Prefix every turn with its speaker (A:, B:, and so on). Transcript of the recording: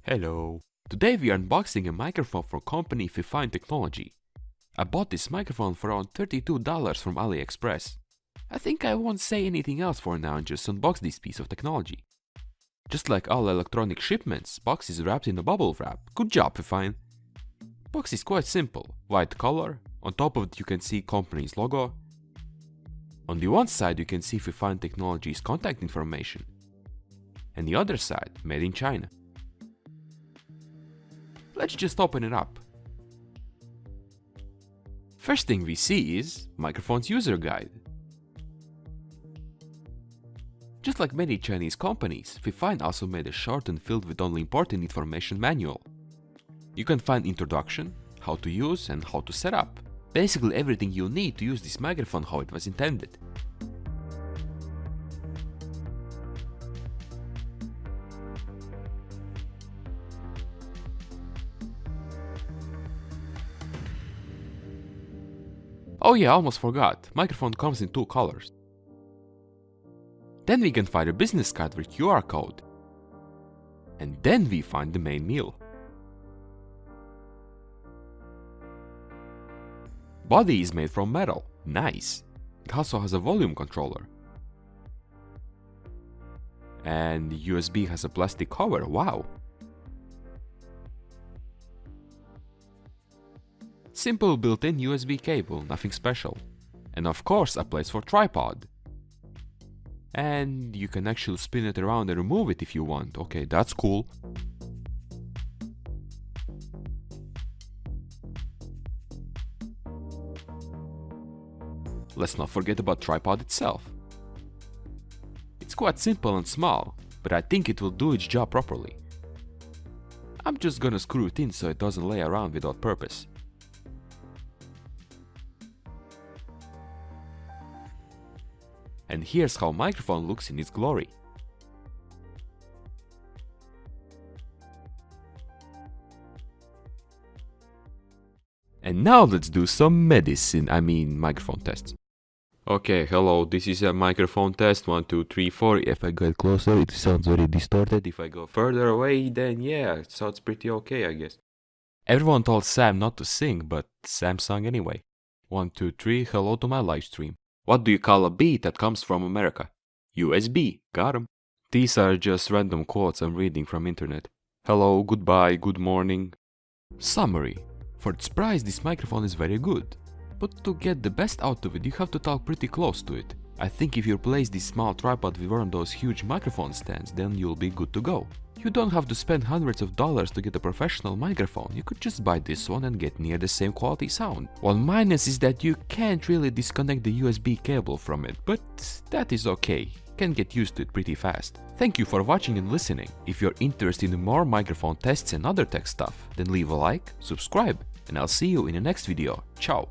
A: Hello. Today we are unboxing a microphone from company Fifine technology. I bought this microphone for around $32 from AliExpress. I think I won't say anything else for now and just unbox this piece of technology. Just like all electronic shipments, box is wrapped in a bubble wrap. Good job, Fifine. Box is quite simple, white color. On top of it you can see company's logo. On the one side you can see Fifine Technology's contact information. And the other side, made in China. Let's just open it up. First thing we see is microphone's user guide. Just like many Chinese companies, Fifine also made a short and filled with only important information manual. You can find introduction, how to use and how to set up. Basically everything you need to use this microphone how it was intended. Oh yeah, almost forgot, microphone comes in two colors. Then we can find a business card with QR code. And then we find the main meal. Body is made from metal, nice. It also has a volume controller. And USB has a plastic cover, wow. Simple built-in USB cable, nothing special. And of course a place for tripod. And you can actually spin it around and remove it if you want, okay, that's cool. Let's not forget about tripod itself. It's quite simple and small, but I think it will do its job properly. I'm just gonna screw it in so it doesn't lay around without purpose. And here's how microphone looks in its glory. And now let's do some microphone tests. Okay, hello, this is a microphone test, 1, 2, 3, 4. If I get closer, it sounds very distorted. If I go further away, then yeah, it sounds pretty okay, I guess. Everyone told Sam not to sing, but Sam sung anyway. 1, 2, 3, hello to my live stream. What do you call a beat that comes from America? USB, got 'em. These are just random quotes I'm reading from internet. Hello, goodbye, good morning. Summary. For its price, this microphone is very good. But to get the best out of it, you have to talk pretty close to it. I think if you replace this small tripod with one of those huge microphone stands, then you'll be good to go. You don't have to spend hundreds of dollars to get a professional microphone, you could just buy this one and get near the same quality sound. One minus is that you can't really disconnect the USB cable from it, but that is okay, can get used to it pretty fast. Thank you for watching and listening. If you're interested in more microphone tests and other tech stuff, then leave a like, subscribe, and I'll see you in the next video. Ciao!